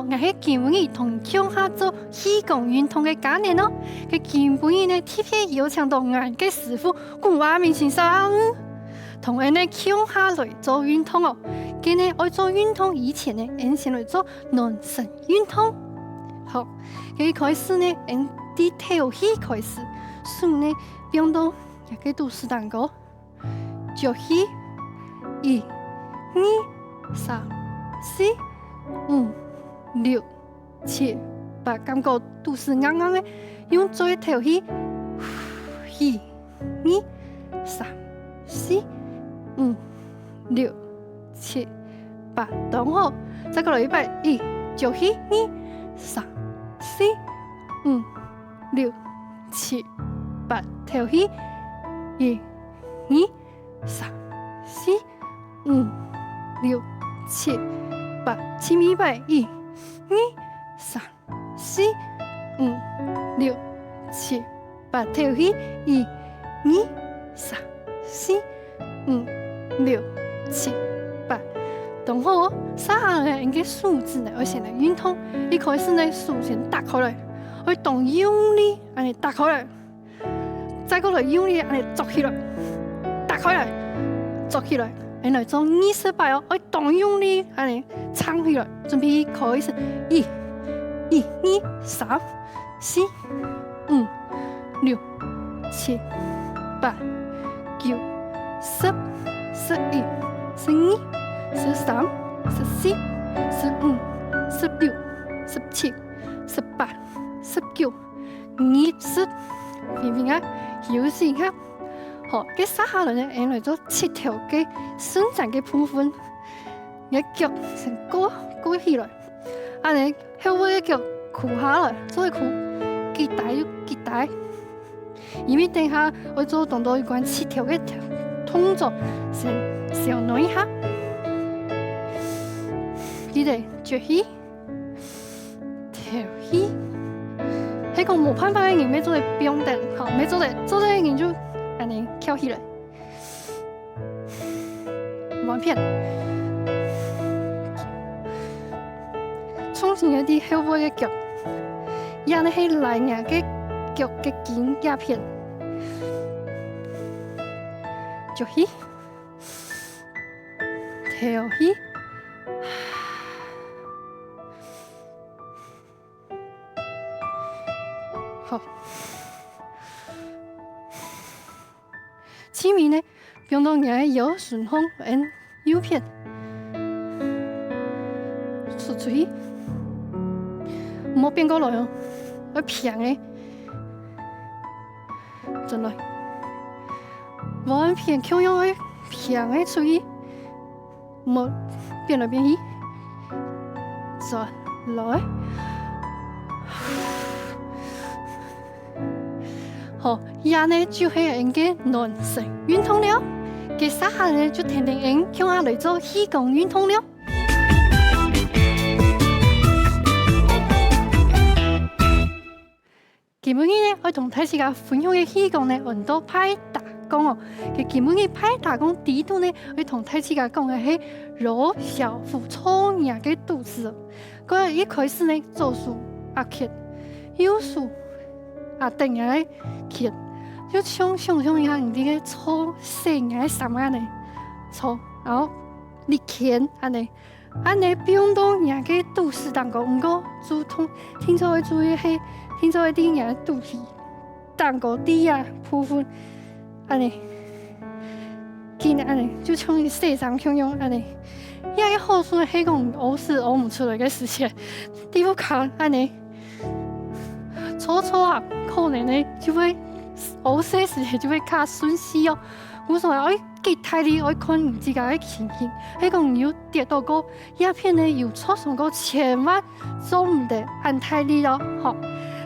我係根本同鄉下做義工運動嘅概念咯。佢根本呢特別邀請到俺嘅師傅古華明先生，同俺呢鄉下來做運動哦。佢呢愛做運動以前呢，俺先來做暖身運動。好，佢開始呢，俺啲跳起開始，順呢變到一個都市蛋糕，就起1、2、3、4、5、6、7、8，感覺都是啱啱嘅，用最跳起1、2、3、4、5、6、7、8，等好，再過來100，就起2、3、4、5、6、7、8，跳起1、2、3、4、5、6、7、8，前面100，1、2、3、4、5、6、7、8，跳起1、2、3、4、5、6、7、8，等好，撒下來應該數字呢，而且呢運動，一開始呢數先打開來，我動用力，安尼打開來，再過來用力，安尼捉起來，打開來，捉起來。然後做20擺哦，我動用力，安尼撐起來，準備開始1、2、3、4、5、6、7、8、9、10、11、12、13、14、15、16、17、18、19、20，明唔明啊？有時啊。好，佢撒下來呢，俺來做7條嘅伸展嘅部分，一腳先高起來，安尼後尾一腳翹下來，再翹，結帶就結帶，因為等下我做動作有關7條嘅動作，先小弄一下，記得腳起，跳起，喺個冇辦法嘅人要做嚟不用等，好，要做嚟人就。安尼翹起來，完片，重新一啲後尾嘅腳，然後係來年嘅腳嘅筋壓片，腳起，跳起，好。前面呢，變到我右順風，按右片，出去，唔好變過來哦，要平嘅，進來，冇平，強用去平嘅出去，唔好變來變去，轉來。好，而家呢就係應該暖身運動了，佢撒下呢就停應向下來做義工運動了。基本呢，我同大家分享嘅義工呢，運動派打工哦。佢基本嘅派打工第一度呢，我同大家講嘅係羅小虎創業嘅故事。佢一開始呢，做數阿杰，有數。等下來見，就想一下人哋嘅錯成日三眼呢錯，然後你見安尼不用到人嘅都市蛋糕，唔過做通聽說會做係聽說會啲人都市蛋糕啲啊部分安尼，見安尼就從世上享用安尼，因為好處係講我是我唔出來嘅事情，地方看安尼。錯啊，可能呢就會我些時就會較順勢哦。我所謂幾大力，我看唔自己嘅情形，係講要跌到個鴉片呢，要錯上個千萬做唔得，按太力咯，好。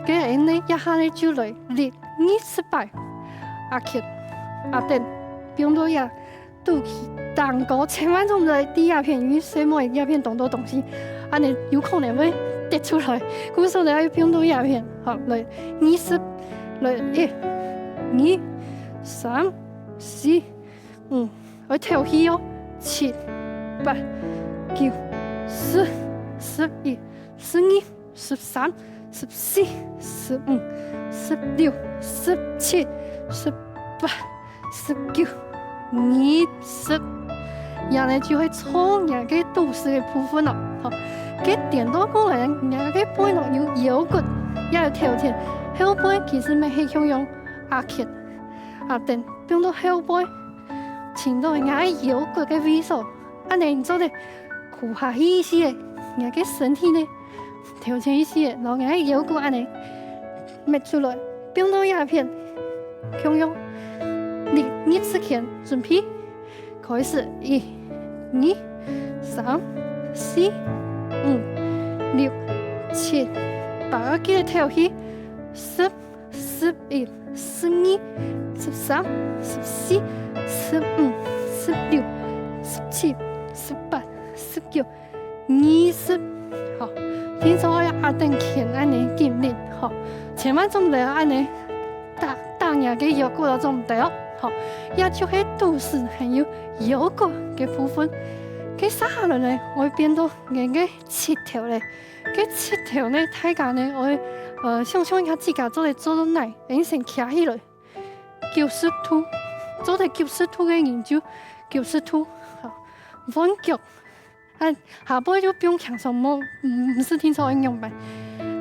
跟住呢一下呢就來練20擺，阿杰阿等，變到呀都蛋糕千萬做唔得啲鴉片，因為什麼鴉片當到東西，安尼有可能會。跌出來，咁所以要變到鴉片，好來20，來1、2、3、4、5，我跳起哦，7、8、9、10、11、12、13、14、15、16、17、18、19、20。然后就会從人嘅肚臍嘅部分咯，佢點到過來，人嘅背咯有腰骨，也有頭前後背，其實咪係向用壓肩，等變到後背，前到人嘅腰骨嘅位數，安尼做咧屈下去一些，人嘅身體咧頭前一些，然後人嘅腰骨安尼搣出來，變到一片，向用你20天準備。開始1、2、3、4、5、6、7、8，記得跳起10、11、12、13、14、15、16、17、18、19、20。好，聽說要壓定拳安尼勁練，好，千萬做唔得安尼打人嘅腰骨都做唔得哦。好，也就係肚臍還有腰骨嘅部分，佢撒下來咧，會變到人嘅七條咧。佢七條咧，大家咧會想象一下自己做到哪，變成企起來，90度，做到90度嘅研究，90度，好，彎腳，下背就不用強手摸，唔是聽說應用吧？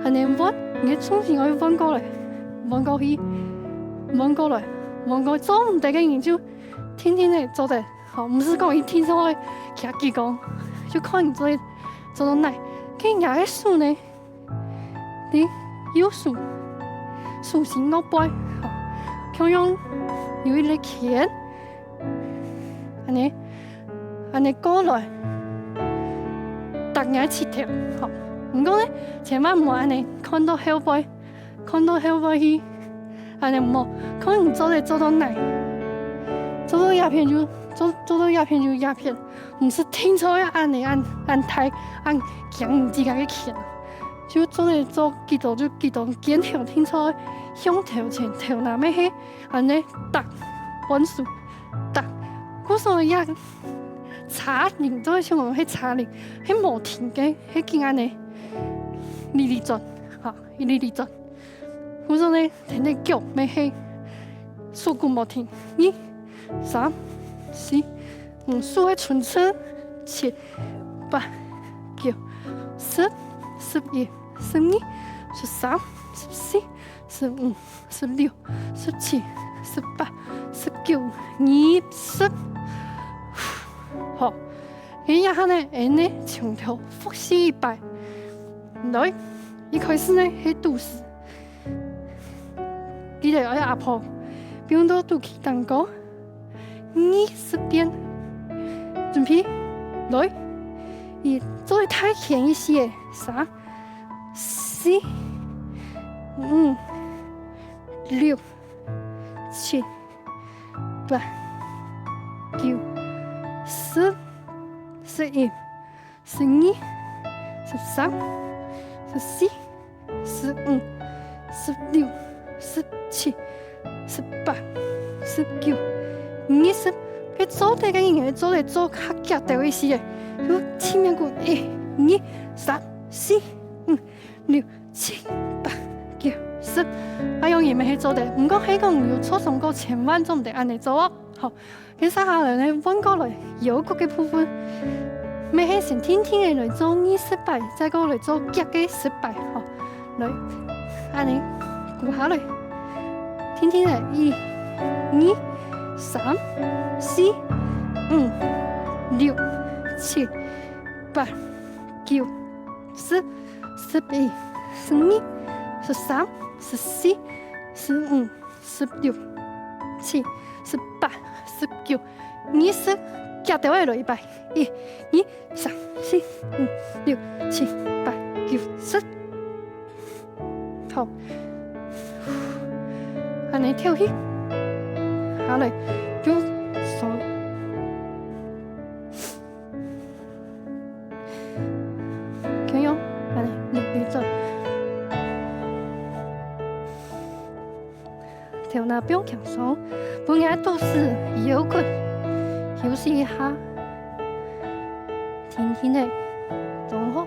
係你彎，你重新可以彎過來，彎過去，彎過來。望過做唔得嘅研究，天天嚟做得好，唔是講一天就會徛幾講，就看你做到哪。佢人嘅數呢，你有數先落背，好，佢用有一個鉗，安尼過來，搭人7條，好。唔過呢，千萬唔好安尼看到後背去。安尼冇，可能做到哪，做到鴉片就鴉片，唔是聽說要按太按強自己嘅拳，就做幾多就幾多，肩條聽說向頭前頭那咩去，安尼搭穩數搭，嗰時也查令都係像我去查令，係冇停嘅，係見安尼，哩轉，嚇，哩轉。我說呢，天天腳沒黑，數骨冇停，1、3、4、5，數係純稱7、8、9、10、11、12、13、14、15、16、17、18、19、20。好，然後呢，從頭複習一擺。來，一開始呢係肚臍。記得要壓迫，不用到肚臍當高，20遍，準備，來，做得太輕一些，3、4、5、6、7、8、9、10、11、12、13、14、15、16、17、18、19、20，佢做得嘅嘢做得做較夾到一些，就前面個1、2、3、4、5、6、7、8、9、10，啊樣嘢咪去做得，唔過喺個有初上過千萬做唔得安尼做哦。好，佢接下來呢彎過來腰骨嘅部分，咪係先天天嘅嚟做20擺，再過嚟做夾嘅10擺，好，嚟安尼顧下嚟。天天嚟1、2、3、4、5、6、7、8、9、10、11、12、13、14、15、16、17、18、19、20，夾到嚟一擺，1、2、3、4、5、6、7、8、9、10，好。安尼跳起，下來就手，咁樣，安尼你做，頭那不用強手，本來都是腰骨，休息一下，天天的，仲好，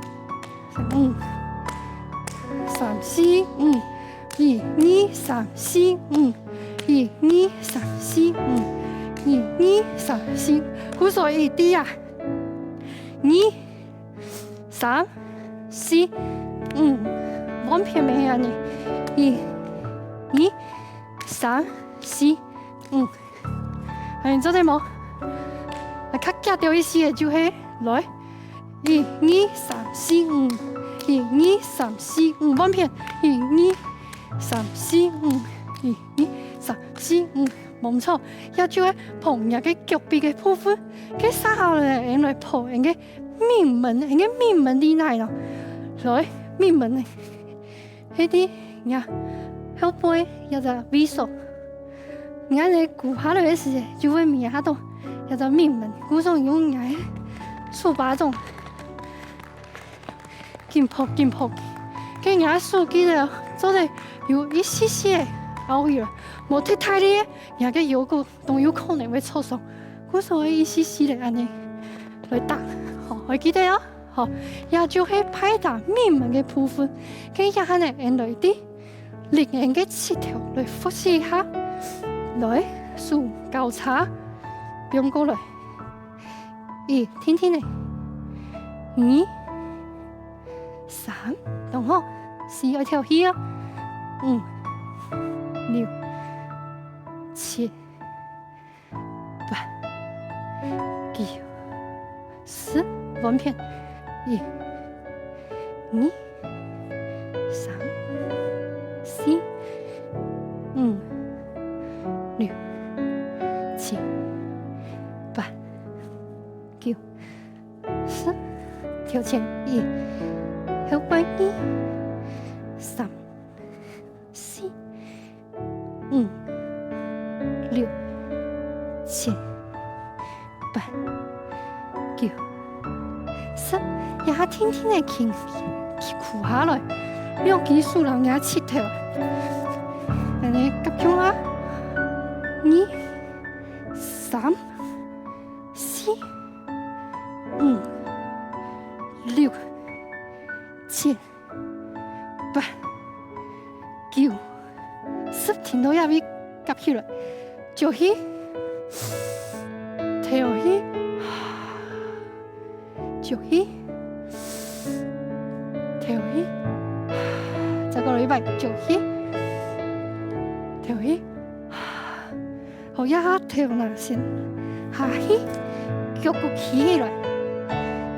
5、3、4、5、1、2、3、4、5、1、2、3、4、5、1、2、3、4，鼓手一低啊，2、3、4、5，往片面啊你，1、2、3、4、5，係做啲冇？啊，較夾掉一些就係來，1、2、3、4、5，1、2、3、4、5，往片，1、2、3、4、5，1、2、3、4、5，冇錯，也就係旁日嘅腳臂嘅部分，佢撒下嚟，原來旁人嘅面紋，人嘅面紋啲嚟咯，來面紋呢，呢啲呀，後背有隻微縮，你骨下來嘅時就會面下度有隻面紋，鼓上用嘅數把種，緊撲，佢人數記得做得有一些些拗嘢。冇太大啲，人嘅腰骨都有可能會挫傷，鼓手一絲絲嚟安尼來打，好，我記得啊，好，也就係拍打面紋嘅部分，佢也係嚟按來啲力人嘅協調來複習一下，來數交叉，變過來，1，聽聽嚟，2、3，同學，4，條氣啊，5、6、7、8、9、10，往片，1、2、3、4、5、6、7、8、9、10，跳前1，後背2、3、4、5、6、7、8、9、10，也天天嚟傾苦下來，兩技術人也切頭，人哋急用啊，2、3、4、5、6、7、8、9、10，聽到也會急起來。就起，跳起，就起，跳起，再過來一擺，就起，跳起，好一下跳嗱先，下起，腳骨起起來，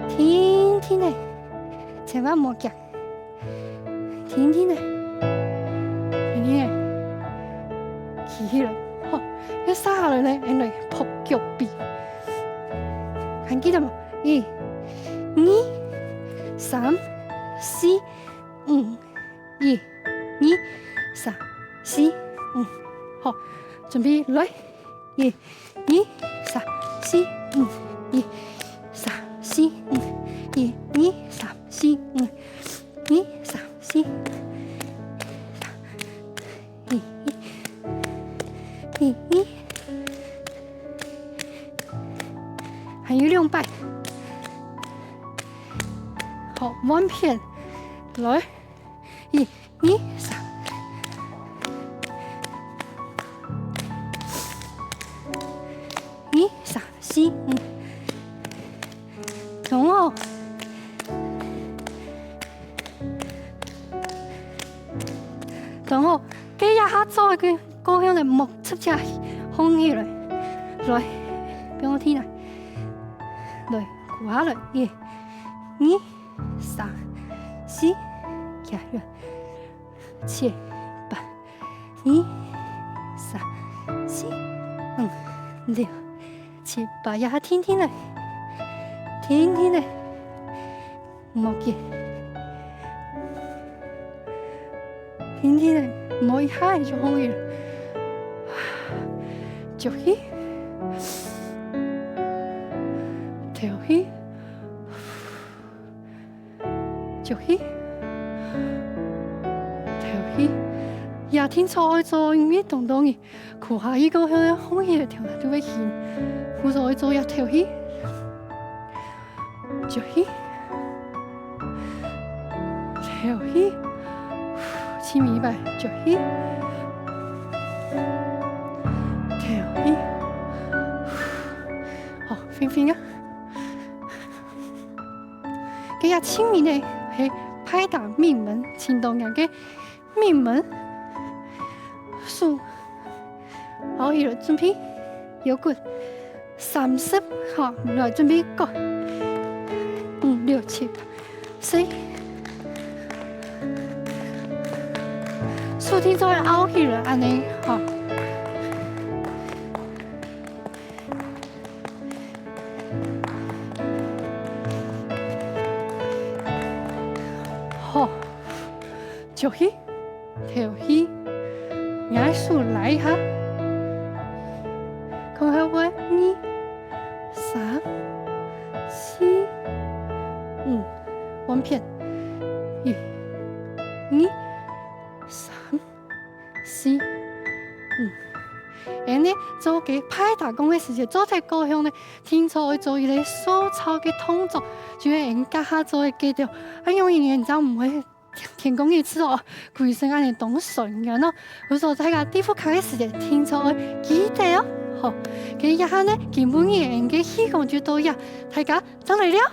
天天嚟，千萬莫夾，天天嚟，天天嚟，起起來。一撒下來咧，原來撲腳臂，還記得冇？1、2、3、4、5，1、2、3、4、5，好，準備來，1、2、3、4、5，1、3、4、5，1、2、3、4、5，1、3、4、1、還有2擺，好，往片來，1、2、3，1、2、3、4、5，同學，佢一下做佢高向嚟木出隻空氣來，俾我聽啊！來，鼓下來，1、2、3、4、5、7、8、1、3、4、5、6、7、8，一下天天嚟，冇嘅，天天嚟，冇一下就空氣了，就起。跳起，就起，跳起，也天才做咩動動嘅，佢下一個向空氣跳嚟都會顯，佢再做一跳起，就起，调氣，前面吧，腳氣，調氣，好，fin fin啊！佢呀前面呢係派打命門，前度人嘅命門，數，好，而家準備有個30，好，來準備個，5、6、7、4。數天再拗起來，安尼，好，好，腳氣，調氣，眼數來一下，看下我2、3、4、5，完片，1、2、3、4、5，然後呢，做嘅派打工嘅時間，做喺高雄呢，天才會做一啲手操嘅動作，就係人家下做嘅記掉，因為人家唔會天公一次哦，佢成日懂順嘅咯，佢所睇下地方卡嘅時間，天才會記得哦，好，佢一下呢，基本嘅人嘅希望就到呀，大家等嚟了。